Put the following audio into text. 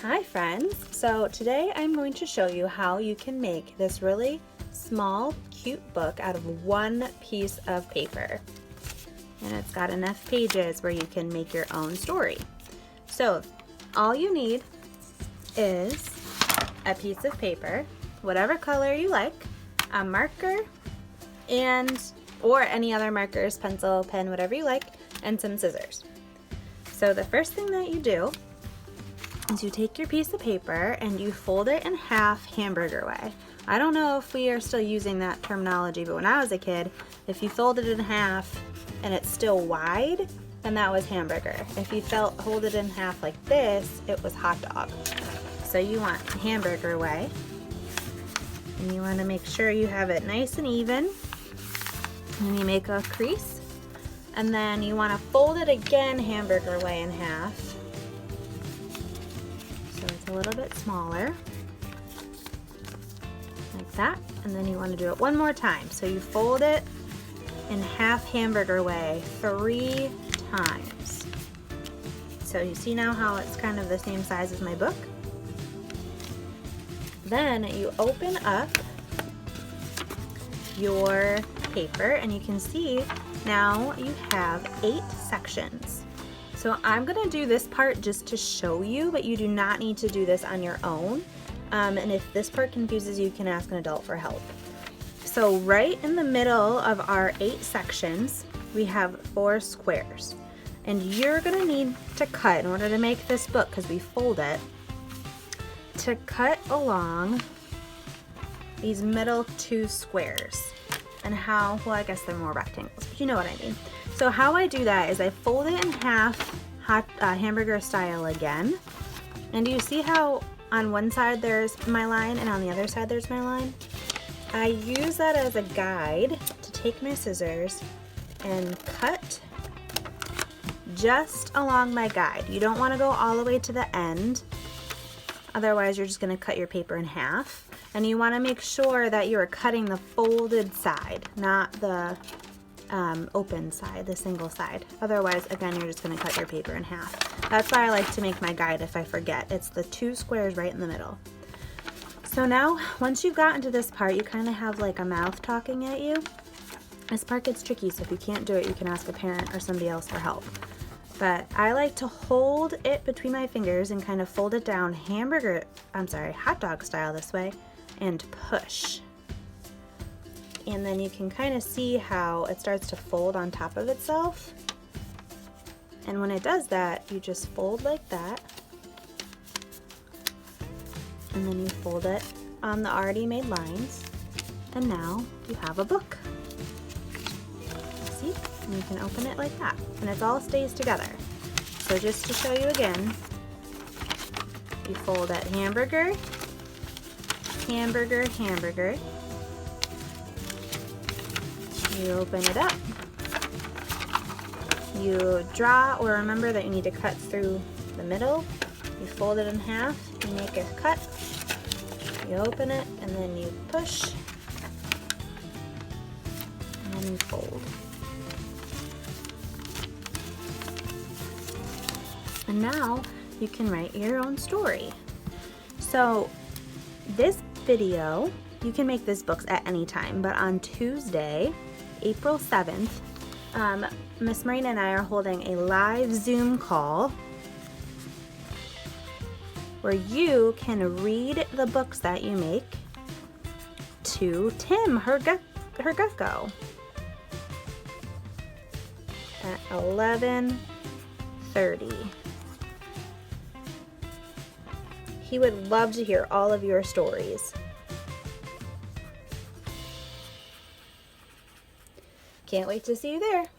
Hi friends! So today I'm going to show you how you can make this really small, cute book out of one piece of paper. And it's got enough pages where you can make your own story. So all you need is a piece of paper, whatever color you like, a marker, or any other markers, pencil, pen, whatever you like, and some scissors. So the first thing that you do is you take your piece of paper and you fold it in half hamburger way. I don't know if we are still using that terminology, but when I was a kid, if you folded it in half and it's still wide, then that was hamburger. If you hold it in half like this, it was hot dog. So you want hamburger way. And you want to make sure you have it nice and even. And you make a crease. And then you want to fold it again hamburger way in half. So it's a little bit smaller, like that, and then you want to do it one more time. So you fold it in half hamburger way 3 times. So you see now how it's kind of the same size as my book? Then you open up your paper and you can see now you have 8 sections. So I'm gonna do this part just to show you, but you do not need to do this on your own. And if this part confuses you, you can ask an adult for help. So right in the middle of our 8 sections, we have 4 squares. And you're gonna need to cut, in order to make this book, because we fold it, to cut along these middle 2 squares. And how, well, I guess they're more rectangles, but you know what I mean. So how I do that is I fold it in half hamburger style again. And do you see how on one side there's my line and on the other side there's my line? I use that as a guide to take my scissors and cut just along my guide. You don't want to go all the way to the end, otherwise you're just going to cut your paper in half. And you want to make sure that you are cutting the folded side, not the open side, the single side. Otherwise, again, you're just going to cut your paper in half. That's why I like to make my guide if I forget. It's the 2 squares right in the middle. So now, once you've gotten to this part, you kind of have like a mouth talking at you. This part gets tricky, so if you can't do it, you can ask a parent or somebody else for help. But I like to hold it between my fingers and kind of fold it down hot dog style this way, and push. And then you can kind of see how it starts to fold on top of itself. And when it does that, you just fold like that. And then you fold it on the already made lines. And now you have a book. See? And you can open it like that. And it all stays together. So just to show you again, you fold it hamburger, hamburger, hamburger. You open it up. You draw, or remember that you need to cut through the middle. You fold it in half, you make a cut, you open it, and then you push, and then you fold. And now you can write your own story. So this video, you can make this book at any time, but on Tuesday, April 7th, Miss Marina and I are holding a live Zoom call where you can read the books that you make to Tim, her gecko, at 11:30. He would love to hear all of your stories. Can't wait to see you there.